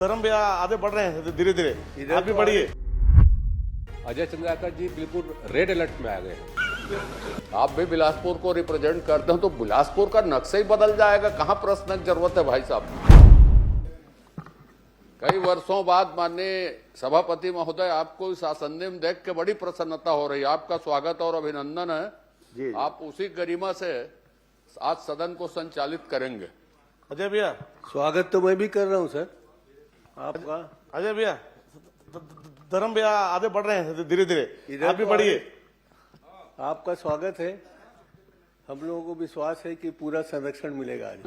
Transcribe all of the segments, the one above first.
धर्म भैया आगे बढ़ रहे हैं धीरे धीरे, आप भी बढ़िए। अजय चंद्राकर जी बिल्कुल रेड अलर्ट में आ गए हैं। आप भी बिलासपुर को रिप्रेजेंट करते हो तो बिलासपुर का नक्शा ही बदल जाएगा। कहां प्रश्न की जरूरत है भाई साहब। कई वर्षों बाद माननीय सभापति महोदय आपको इस आसंदी में देख के बड़ी प्रसन्नता हो रही है। आपका स्वागत और अभिनंदन है जी। आप उसी गरिमा से आज सदन को संचालित करेंगे। अजय भैया स्वागत तो मैं भी कर रहा हूं सर आपका। अजय भैया धर्म भैया आगे बढ़ रहे हैं धीरे धीरे, आप भी बढ़िए। आपका स्वागत है। हम लोगों को विश्वास है कि पूरा संरक्षण मिलेगा आज।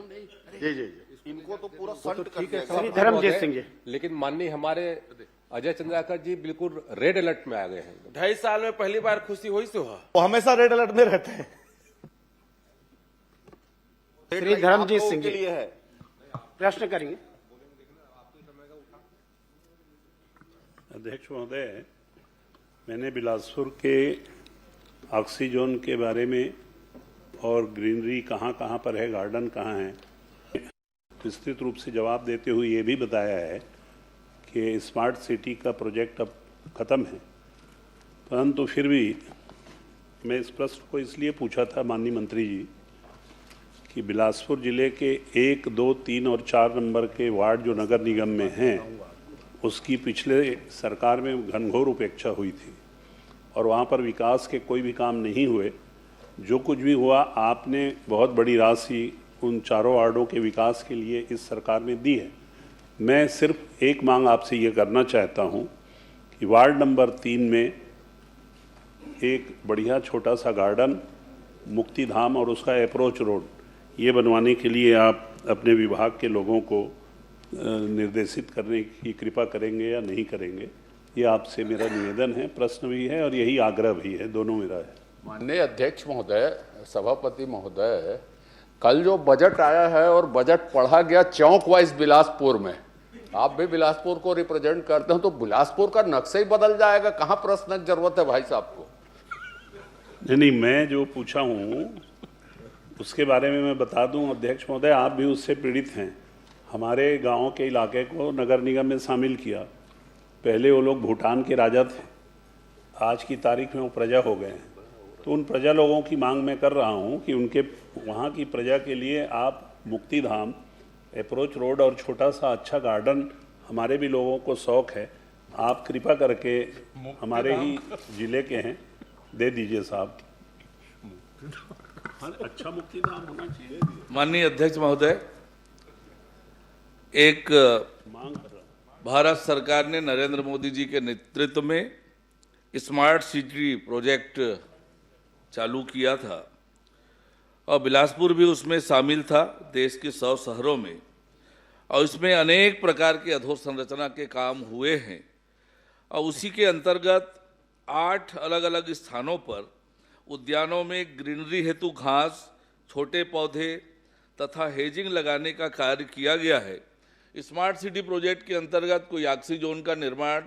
जी जी, इनको तो पूरा संट कर ठीक है दिया। धर्मजीत सिंह जी, लेकिन माननीय हमारे अजय चंद्राकर जी बिल्कुल रेड अलर्ट में आ गए हैं। 2.5 साल में पहली बार खुशी हुई से हुआ। वो हमेशा रेड अलर्ट में रहते हैं। श्री धर्मजीत सिंह के जी लिए है। प्रश्न करेंगे। अध्यक्ष महोदय, मैंने बिलासपुर के ऑक्सीजोन के बारे में और ग्रीनरी कहाँ कहाँ पर है, गार्डन कहाँ है, विस्तृत रूप से जवाब देते हुए ये भी बताया है कि स्मार्ट सिटी का प्रोजेक्ट अब ख़त्म है। परंतु फिर भी मैं इस प्रश्न को इसलिए पूछा था माननीय मंत्री जी कि बिलासपुर जिले के 1, 2, 3 और 4 नंबर के वार्ड जो नगर निगम में हैं उसकी पिछले सरकार में घनघोर उपेक्षा हुई थी और वहाँ पर विकास के कोई भी काम नहीं हुए। जो कुछ भी हुआ आपने बहुत बड़ी राशि उन चारों वार्डों के विकास के लिए इस सरकार में दी है। मैं सिर्फ एक मांग आपसे ये करना चाहता हूँ कि वार्ड नंबर 3 में एक बढ़िया छोटा सा गार्डन, मुक्ति धाम और उसका अप्रोच रोड ये बनवाने के लिए आप अपने विभाग के लोगों को निर्देशित करने की कृपा करेंगे या नहीं करेंगे, ये आपसे मेरा निवेदन है, प्रश्न भी है और यही आग्रह भी है, दोनों मेरा है। माननीय अध्यक्ष महोदय, सभापति महोदय, कल जो बजट आया है और बजट पढ़ा गया चौक वाइज बिलासपुर में, आप भी बिलासपुर को रिप्रेजेंट करते हो तो बिलासपुर का नक्शा ही बदल जाएगा। कहां प्रश्न की जरूरत है भाई साहब को। नहीं, मैं जो पूछा हूँ उसके बारे में मैं बता दूं अध्यक्ष महोदय, आप भी उससे पीड़ित हैं। हमारे गांव के इलाके को नगर निगम में शामिल किया। पहले वो लोग भूटान के राजा थे, आज की तारीख में वो प्रजा हो गए हैं। तो उन प्रजा लोगों की मांग मैं कर रहा हूं कि उनके वहां की प्रजा के लिए आप मुक्ति धाम, अप्रोच रोड और छोटा सा अच्छा गार्डन, हमारे भी लोगों को शौक है, आप कृपा करके हमारे ही जिले के हैं, दे दीजिए साहब। अच्छा मुक्ति धाम होना चाहिए। माननीय अध्यक्ष महोदय, एक मांग कर रहा हूं। भारत सरकार ने नरेंद्र मोदी जी के नेतृत्व में स्मार्ट सिटी प्रोजेक्ट चालू किया था और बिलासपुर भी उसमें शामिल था, देश के 100 शहरों में, और इसमें अनेक प्रकार के अधोसंरचना के काम हुए हैं। और उसी के अंतर्गत 8 अलग अलग स्थानों पर उद्यानों में ग्रीनरी हेतु घास, छोटे पौधे तथा हेजिंग लगाने का कार्य किया गया है। स्मार्ट सिटी प्रोजेक्ट के अंतर्गत कोई ऑक्सीजोन का निर्माण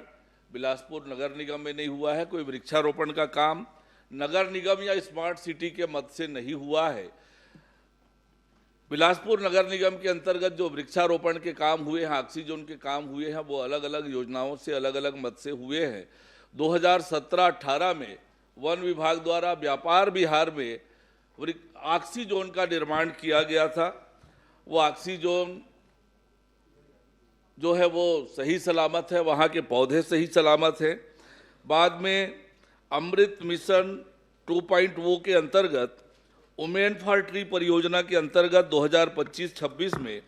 बिलासपुर नगर निगम में नहीं हुआ है, कोई वृक्षारोपण का काम नगर निगम या स्मार्ट सिटी के मद से नहीं हुआ है। बिलासपुर नगर निगम के अंतर्गत जो वृक्षारोपण के काम हुए हैं, ऑक्सीजोन के काम हुए हैं, वो अलग अलग योजनाओं से अलग अलग मद से हुए हैं। 2017-18 में वन विभाग द्वारा व्यापार विहार में ऑक्सीजोन का निर्माण किया गया था। वो ऑक्सीजोन जो है वो सही सलामत है, वहाँ के पौधे सही सलामत हैं। बाद में अमृत मिशन 2.0 के अंतर्गत वुमेन फॉर ट्री परियोजना के अंतर्गत 2025-26 में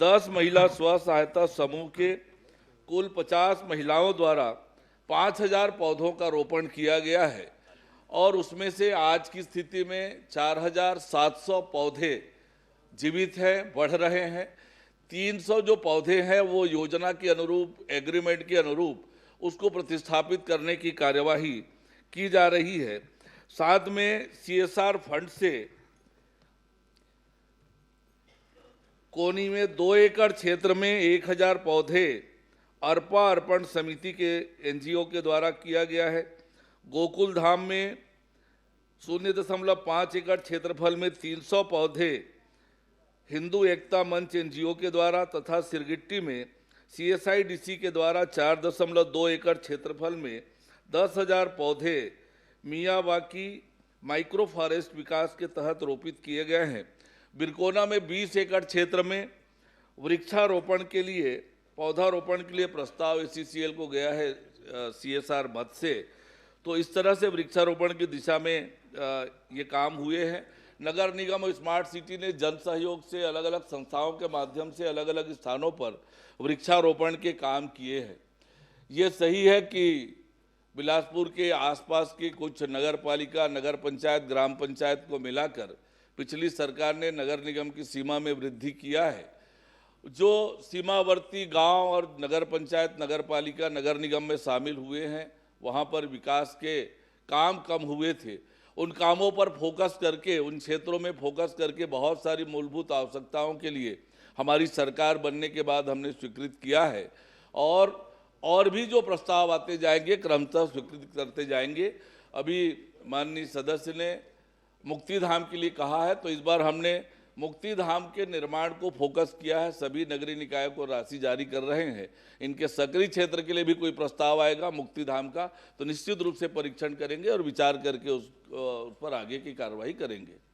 10 महिला स्व सहायता समूह के कुल 50 महिलाओं द्वारा 5000 पौधों का रोपण किया गया है और उसमें से आज की स्थिति में 4700 पौधे जीवित हैं, बढ़ रहे हैं। 300 जो पौधे हैं वो योजना के अनुरूप, एग्रीमेंट के अनुरूप उसको प्रतिस्थापित करने की कार्यवाही की जा रही है। साथ में CSR फंड से कोनी में 2 एकड़ क्षेत्र में 1000 पौधे अर्पा अर्पण समिति के NGO के द्वारा किया गया है। गोकुल धाम में 0.5 एकड़ क्षेत्रफल में 300 पौधे हिंदू एकता मंच NGO के द्वारा तथा सिरगिट्टी में CSIDC के द्वारा 4.2 एकड़ क्षेत्रफल में 10,000 पौधे मियावाकी माइक्रो फॉरेस्ट विकास के तहत रोपित किए गए हैं। बिरकोना में 20 एकड़ क्षेत्र में वृक्षारोपण के लिए पौधारोपण के लिए प्रस्ताव ACCL को गया है CSR मद से। तो इस तरह से वृक्षारोपण की दिशा में ये काम हुए हैं। नगर निगम और स्मार्ट सिटी ने जन सहयोग से अलग अलग संस्थाओं के माध्यम से अलग अलग स्थानों पर वृक्षारोपण के काम किए हैं। ये सही है कि बिलासपुर के आसपास की कुछ नगर पालिका, नगर पंचायत, ग्राम पंचायत को मिलाकर पिछली सरकार ने नगर निगम की सीमा में वृद्धि किया है। जो सीमावर्ती गांव और नगर पंचायत, नगर पालिका, नगर निगम में शामिल हुए हैं, वहां पर विकास के काम कम हुए थे। उन कामों पर फोकस करके, उन क्षेत्रों में फोकस करके बहुत सारी मूलभूत आवश्यकताओं के लिए हमारी सरकार बनने के बाद हमने स्वीकृत किया है और भी जो प्रस्ताव आते जाएंगे क्रमशः स्वीकृत करते जाएंगे। अभी माननीय सदस्य ने मुक्तिधाम के लिए कहा है, तो इस बार हमने मुक्तिधाम के निर्माण को फोकस किया है। सभी नगरीय निकायों को राशि जारी कर रहे हैं। इनके सक्रिय क्षेत्र के लिए भी कोई प्रस्ताव आएगा मुक्तिधाम का, तो निश्चित रूप से परीक्षण करेंगे और विचार करके उस पर आगे की कार्रवाई करेंगे।